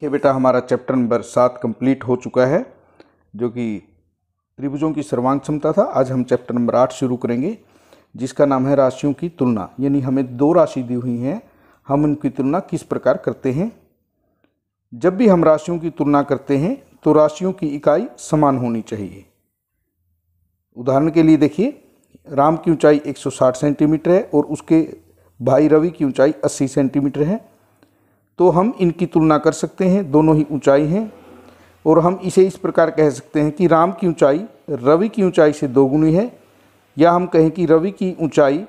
ये बेटा हमारा चैप्टर नंबर 7 कंप्लीट हो चुका है, जो कि त्रिभुजों की सर्वांग क्षमता था। आज हम चैप्टर नंबर 8 शुरू करेंगे, जिसका नाम है राशियों की तुलना। यानी हमें दो राशि दी हुई हैं, हम उनकी तुलना किस प्रकार करते हैं। जब भी हम राशियों की तुलना करते हैं तो राशियों की इकाई समान होनी चाहिए। उदाहरण के लिए देखिए, राम की ऊंचाई 160 सेंटीमीटर है और उसके भाई रवि की ऊंचाई 80 सेंटीमीटर है। तो हम इनकी तुलना कर सकते हैं, दोनों ही ऊंचाई हैं। और हम इसे इस प्रकार कह सकते हैं कि राम की ऊंचाई रवि की ऊंचाई से दोगुनी है, या हम कहें कि रवि की ऊंचाई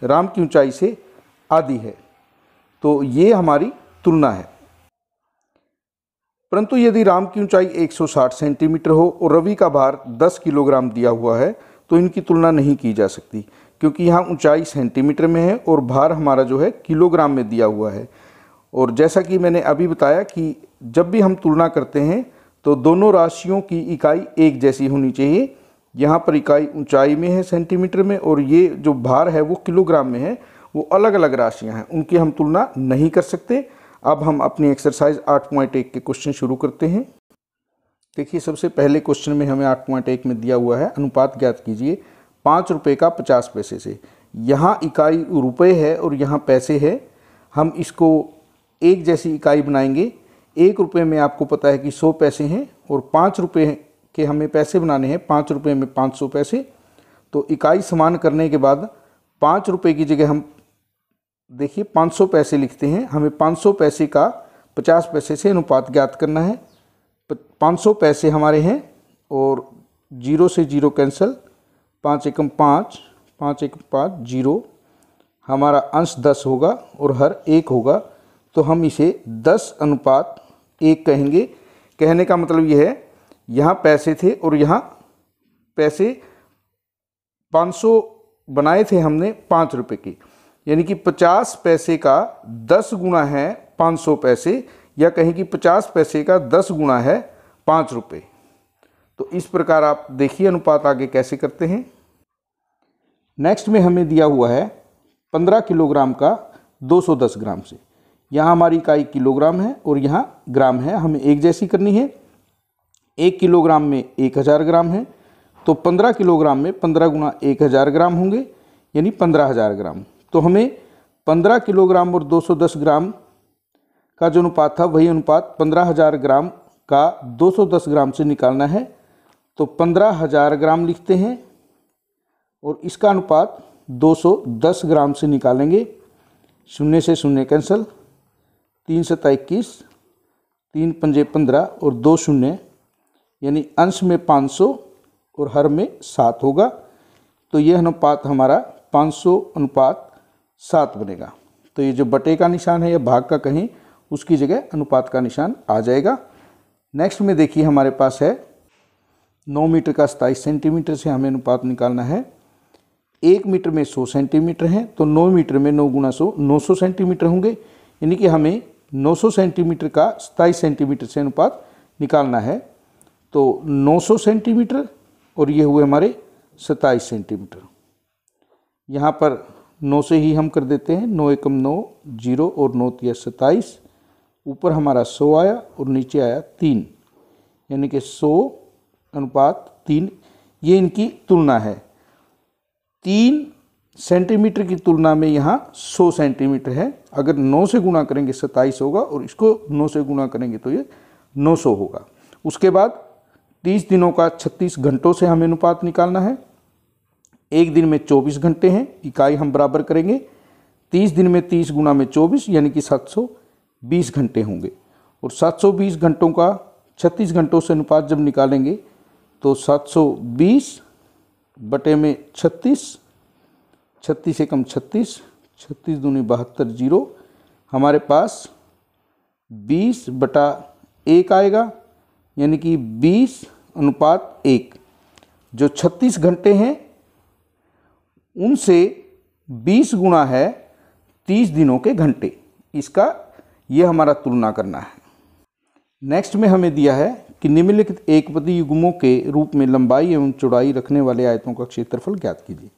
राम की ऊंचाई से आधी है। तो ये हमारी तुलना है। परंतु यदि राम की ऊंचाई 160 सेंटीमीटर हो और रवि का भार 10 किलोग्राम दिया हुआ है, तो इनकी तुलना नहीं की जा सकती, क्योंकि यहाँ ऊंचाई सेंटीमीटर में है और भार हमारा जो है किलोग्राम में दिया हुआ है। और जैसा कि मैंने अभी बताया कि जब भी हम तुलना करते हैं तो दोनों राशियों की इकाई एक जैसी होनी चाहिए। यहाँ पर इकाई ऊंचाई में है सेंटीमीटर में, और ये जो भार है वो किलोग्राम में है। वो अलग अलग राशियाँ हैं, उनकी हम तुलना नहीं कर सकते। अब हम अपनी एक्सरसाइज 8.1 के क्वेश्चन शुरू करते हैं। देखिए, सबसे पहले क्वेश्चन में हमें 8.1 में दिया हुआ है, अनुपात ज्ञात कीजिए 5 रुपये का 50 पैसे से। यहाँ इकाई रुपये है और यहाँ पैसे है। हम इसको एक जैसी इकाई बनाएंगे। 1 रुपये में आपको पता है कि 100 पैसे हैं, और 5 रुपये के हमें पैसे बनाने हैं। 5 रुपये में 500 पैसे। तो इकाई समान करने के बाद 5 रुपये की जगह हम देखिए 500 पैसे लिखते हैं। हमें 500 पैसे का 50 पैसे से अनुपात ज्ञात करना है। 500 पैसे हमारे हैं और 0 से 0 कैंसिल, 5 एकम 5, 5 एकम 5, 0। हमारा अंश 10 होगा और हर 1 होगा, तो हम इसे 10:1 कहेंगे। कहने का मतलब ये है, यहाँ पैसे थे और यहाँ पैसे 500 बनाए थे हमने 5 रुपये के, यानी कि 50 पैसे का 10 गुना है 500 पैसे, या कहें कि 50 पैसे का 10 गुना है 5 रुपये। तो इस प्रकार आप देखिए अनुपात आगे कैसे करते हैं। नेक्स्ट में हमें दिया हुआ है 15 किलोग्राम का 210 ग्राम से। यहाँ हमारी इकाई किलोग्राम है और यहाँ ग्राम है, हमें एक जैसी करनी है। 1 किलोग्राम में 1000 ग्राम है, तो 15 किलोग्राम में 15 गुना 1000 ग्राम होंगे, यानी 15000 ग्राम। तो हमें 15 किलोग्राम और 210 ग्राम का जो अनुपात था, वही अनुपात 15000 ग्राम का 210 ग्राम से निकालना है। तो 15000 ग्राम लिखते हैं और इसका अनुपात 210 ग्राम से निकालेंगे। 0 से 0 कैंसिल, 3 7 21, 3 5 15 और 2 0, यानी अंश में 500 और हर में 7 होगा। तो यह अनुपात हमारा 500:7 बनेगा। तो ये जो बटे का निशान है या भाग का कहें, उसकी जगह अनुपात का निशान आ जाएगा। नेक्स्ट में देखिए, हमारे पास है 9 मीटर का 27 सेंटीमीटर से हमें अनुपात निकालना है। 1 मीटर में 100 सेंटीमीटर है, तो 9 मीटर में 9 गुना 100 900 सेंटीमीटर होंगे, यानी कि हमें 900 सेंटीमीटर का 27 सेंटीमीटर से अनुपात निकालना है। तो 900 सेंटीमीटर और ये हुए हमारे 27 सेंटीमीटर। यहाँ पर 9 से ही हम कर देते हैं। 9 एकम 9, 0 और 9 तिया 27। ऊपर हमारा 100 आया और नीचे आया 3, यानी कि 100:3। ये इनकी तुलना है। 3 सेंटीमीटर की तुलना में यहाँ 100 सेंटीमीटर है। अगर 9 से गुणा करेंगे 27 होगा, और इसको 9 से गुणा करेंगे तो ये 900 होगा। उसके बाद 30 दिनों का 36 घंटों से हमें अनुपात निकालना है। एक दिन में 24 घंटे हैं, इकाई हम बराबर करेंगे। 30 दिन में 30 गुना में 24, यानी कि 720 घंटे होंगे। और 720 घंटों का 36 घंटों से अनुपात जब निकालेंगे तो 720 बटे में 36, 36 एकम 36, 36 दूनी 72, 0। हमारे पास 20/1 आएगा, यानी कि 20:1। जो 36 घंटे हैं उनसे 20 गुना है 30 दिनों के घंटे। इसका ये हमारा तुलना करना है। नेक्स्ट में हमें दिया है कि निम्नलिखित एकपदी युग्मों के रूप में लंबाई एवं चौड़ाई रखने वाले आयतों का क्षेत्रफल ज्ञात कीजिए।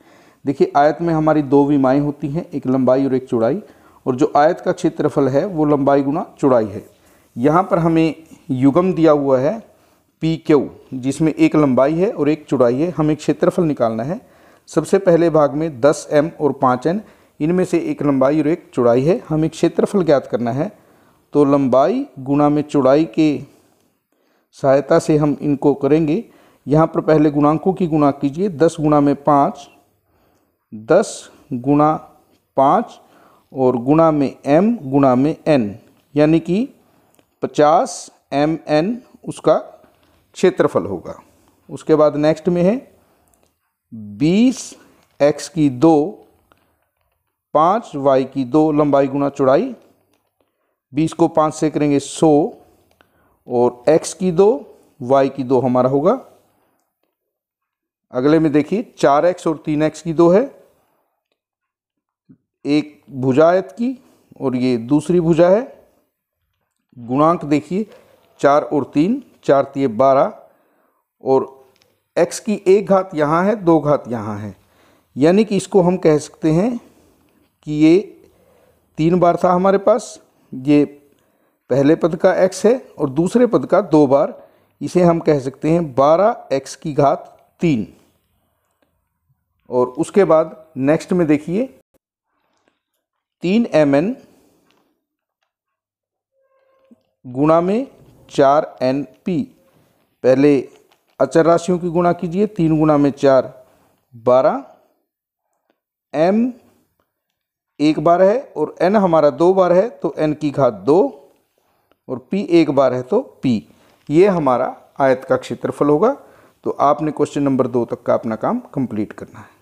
देखिए, आयत में हमारी 2 विमाएँ होती हैं, एक लंबाई और एक चौड़ाई। और जो आयत का क्षेत्रफल है वो लंबाई गुना चौड़ाई है। यहाँ पर हमें युग्म दिया हुआ है पी क्यू, जिसमें एक लंबाई है और एक चौड़ाई है। हमें क्षेत्रफल निकालना है। सबसे पहले भाग में 10m और 5n, इनमें से एक लंबाई और एक चौड़ाई है। हमें क्षेत्रफल ज्ञात करना है, तो लंबाई गुणा में चौड़ाई के सहायता से हम इनको करेंगे। यहाँ पर पहले गुणांकों की गुणा कीजिए। 10 गुणा में 5, 10 गुणा 5 और गुणा में m गुणा में n, यानी कि 50 mn उसका क्षेत्रफल होगा। उसके बाद नेक्स्ट में है 20x की 2, 5y की 2 लंबाई गुणा चौड़ाई। 20 को 5 से करेंगे 100 और x की 2, y की 2 हमारा होगा। अगले में देखिए 4x और 3x की 2 है, एक भुजा आयत की और ये दूसरी भुजा है। गुणांक देखिए 4 और 3, 4 तिये 12 और x की 1 घात यहाँ है, 2 घात यहाँ है, यानी कि इसको हम कह सकते हैं कि ये 3 बार था हमारे पास। ये पहले पद का x है और दूसरे पद का 2 बार। इसे हम कह सकते हैं 12x की घात 3। और उसके बाद नेक्स्ट में देखिए 3mn गुणा में 4np। पहले अचर राशियों की गुणा कीजिए। 3 गुणा में 4 12, m 1 बार है और n हमारा 2 बार है, तो n की घात 2 और p 1 बार है तो p। ये हमारा आयत का क्षेत्रफल होगा। तो आपने क्वेश्चन नंबर 2 तक का अपना काम कंप्लीट करना है।